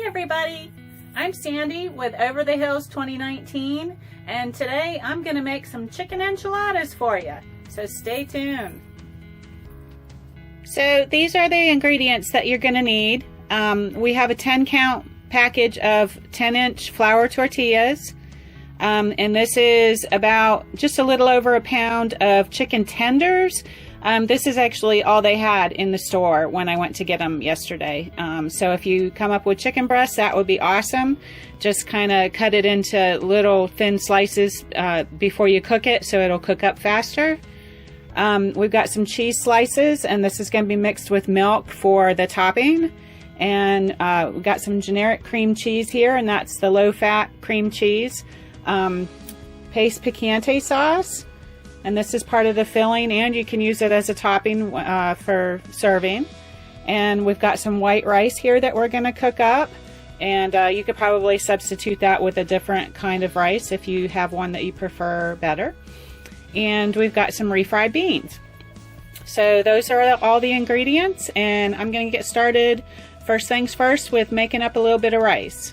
everybody, I'm Sandy with Over the Hills 2019, and today I'm going to make some chicken enchiladas for you, so stay tuned. So these are the ingredients that you're going to need. We have a 10 count package of 10-inch flour tortillas, and this is about just a little over a pound of chicken tenders. This is actually all they had in the store when I went to get them yesterday. So if you come up with chicken breasts, that would be awesome. Just kind of cut it into little thin slices before you cook it, so it'll cook up faster. We've got some cheese slices, and this is going to be mixed with milk for the topping. And we've got some generic cream cheese here, and that's the low-fat cream cheese. Paste picante sauce. And this is part of the filling, and you can use it as a topping for serving. And we've got some white rice here that we're going to cook up. And you could probably substitute that with a different kind of rice if you have one that you prefer better. And we've got some refried beans. So those are all the ingredients, and I'm going to get started first things first with making up a little bit of rice.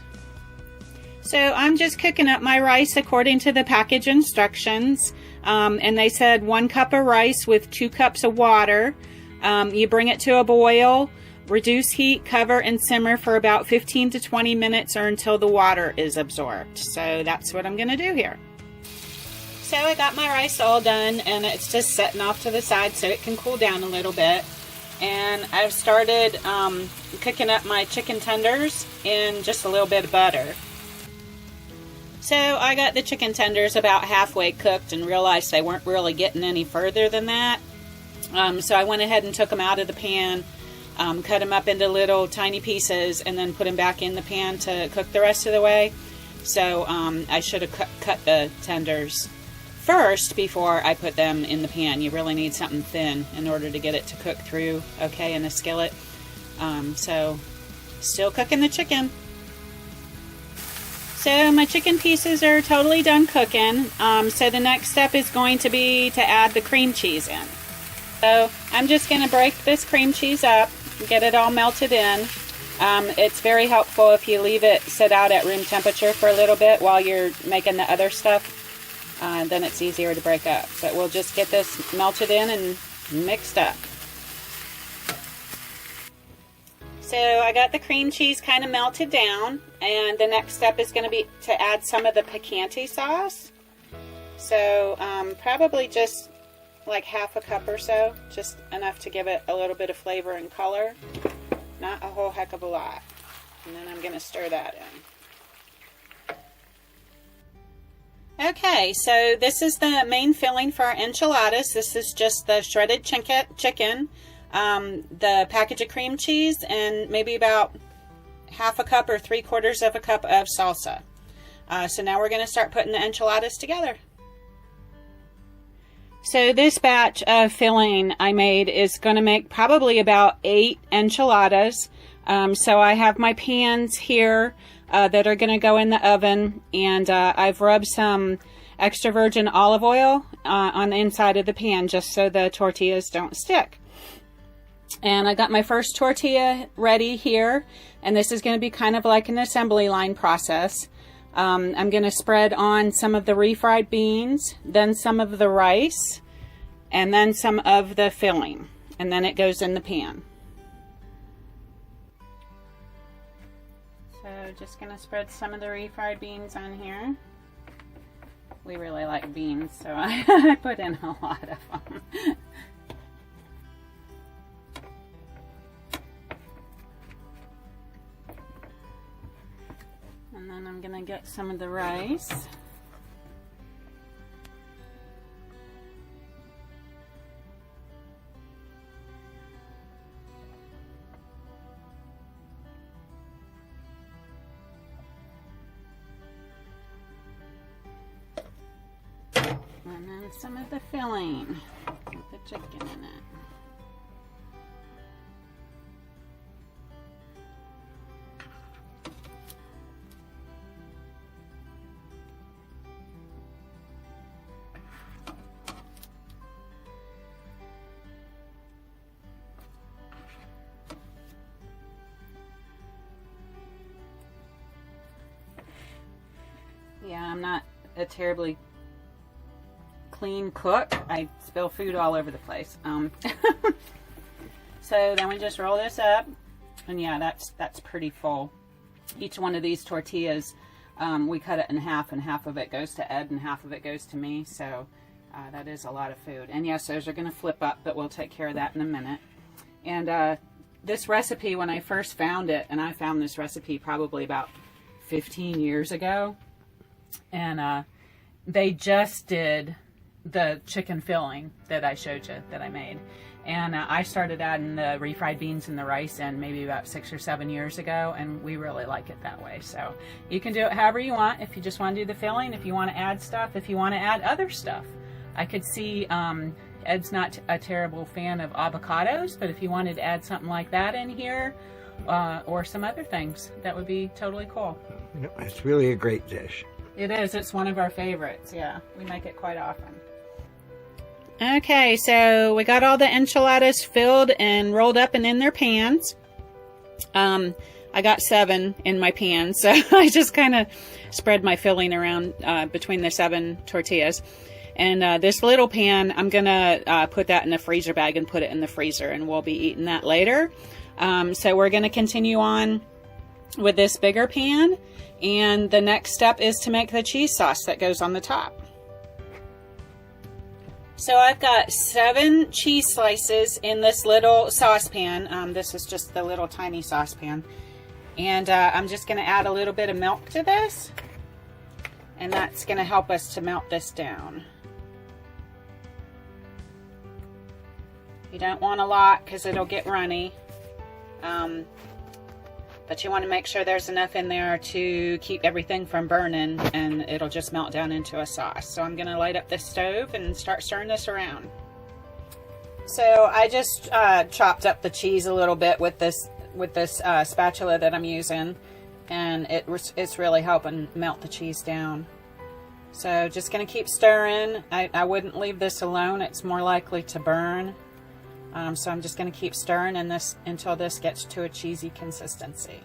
So I'm just cooking up my rice according to the package instructions. And they said 1 cup of rice with 2 cups of water. You bring it to a boil, reduce heat, cover, and simmer for about 15 to 20 minutes or until the water is absorbed. So that's what I'm going to do here. So I got my rice all done, and it's just setting off to the side so it can cool down a little bit. And I've started cooking up my chicken tenders in just a little bit of butter. So I got the chicken tenders about halfway cooked and realized they weren't really getting any further than that. So I went ahead and took them out of the pan, cut them up into little tiny pieces, and then put them back in the pan to cook the rest of the way. So I should have cut the tenders first before I put them in the pan. You really need something thin in order to get it to cook through okay in a skillet. So still cooking the chicken. So my chicken pieces are totally done cooking. So the next step is going to be to add the cream cheese in. So I'm just going to break this cream cheese up, get it all melted in. It's very helpful if you leave it sit out at room temperature for a little bit while you're making the other stuff. Then it's easier to break up. But we'll just get this melted in and mixed up. So I got the cream cheese kind of melted down, and the next step is going to be to add some of the picante sauce. So probably just like half a cup or so, just enough to give it a little bit of flavor and color, not a whole heck of a lot. And then I'm going to stir that in. Okay, so this is the main filling for our enchiladas. This is just the shredded chicken. The package of cream cheese, and maybe about half a cup or 3/4 of a cup of salsa. So now we're going to start putting the enchiladas together. So this batch of filling I made is going to make probably about 8 enchiladas. So I have my pans here that are going to go in the oven, and I've rubbed some extra virgin olive oil on the inside of the pan just so the tortillas don't stick. And I got my first tortilla ready here, and this is going to be kind of like an assembly line process. I'm going to spread on some of the refried beans, then some of the rice, and then some of the filling, and then it goes in the pan. So just going to spread some of the refried beans on here. We really like beans, so I put in a lot of them. And then I'm going to get some of the rice. And then some of the filling with the chicken in it. Yeah, I'm not a terribly clean cook. I spill food all over the place. So then we just roll this up, and yeah, that's pretty full. Each one of these tortillas, we cut it in half, and half of it goes to Ed and half of it goes to me. So that is a lot of food. And yes, those are going to flip up, but we'll take care of that in a minute. And this recipe, when I first found it, and I found this recipe probably about 15 years ago, and they just did the chicken filling that I showed you that I made. And I started adding the refried beans and the rice in maybe about 6 or 7 years ago, and we really like it that way. So you can do it however you want. If you just want to do the filling, if you want to add stuff, if you want to add other stuff. I could see Ed's not a terrible fan of avocados, but if you wanted to add something like that in here, or some other things, that would be totally cool. It's really a great dish. It is. It's one of our favorites. Yeah, we make it quite often. Okay, so we got all the enchiladas filled and rolled up and in their pans. I got 7 in my pan, so I just kind of spread my filling around between the 7 tortillas. And this little pan, I'm going to put that in a freezer bag and put it in the freezer, and we'll be eating that later. So we're going to continue on with this bigger pan, and the next step is to make the cheese sauce that goes on the top. So I've got 7 cheese slices in this little saucepan. This is just the little tiny saucepan. And I'm just going to add a little bit of milk to this. And that's going to help us to melt this down. You don't want a lot because it'll get runny. But you want to make sure there's enough in there to keep everything from burning, and it'll just melt down into a sauce. So I'm going to light up the stove and start stirring this around. So I just chopped up the cheese a little bit with this spatula that I'm using, and it's really helping melt the cheese down. So just going to keep stirring. I wouldn't leave this alone. It's more likely to burn. So I'm just going to keep stirring in this until this gets to a cheesy consistency.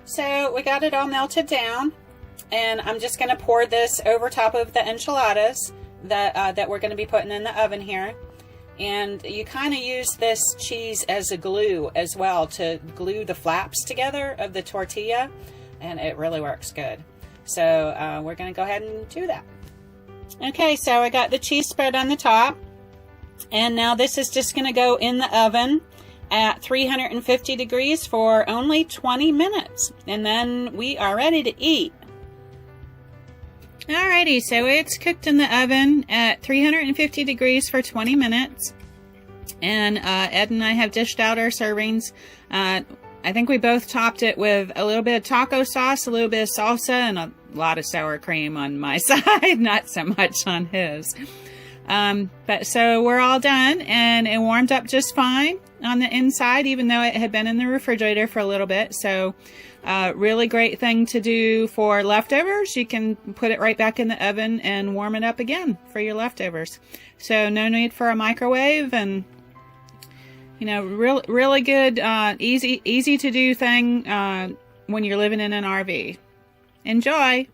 So we got it all melted down, and I'm just going to pour this over top of the enchiladas that we're going to be putting in the oven here. And you kind of use this cheese as a glue as well to glue the flaps together of the tortilla, and it really works good. So we're going to go ahead and do that. Okay, so I got the cheese spread on the top. And now this is just going to go in the oven at 350 degrees for only 20 minutes. And then we are ready to eat. Alrighty, so it's cooked in the oven at 350 degrees for 20 minutes. And Ed and I have dished out our servings. I think we both topped it with a little bit of taco sauce, a little bit of salsa, and a lot of sour cream on my side, not so much on his. But so we're all done, and it warmed up just fine on the inside, even though it had been in the refrigerator for a little bit. So really great thing to do for leftovers. You can put it right back in the oven and warm it up again for your leftovers. So no need for a microwave, and really good, easy to do thing when you're living in an RV. Enjoy!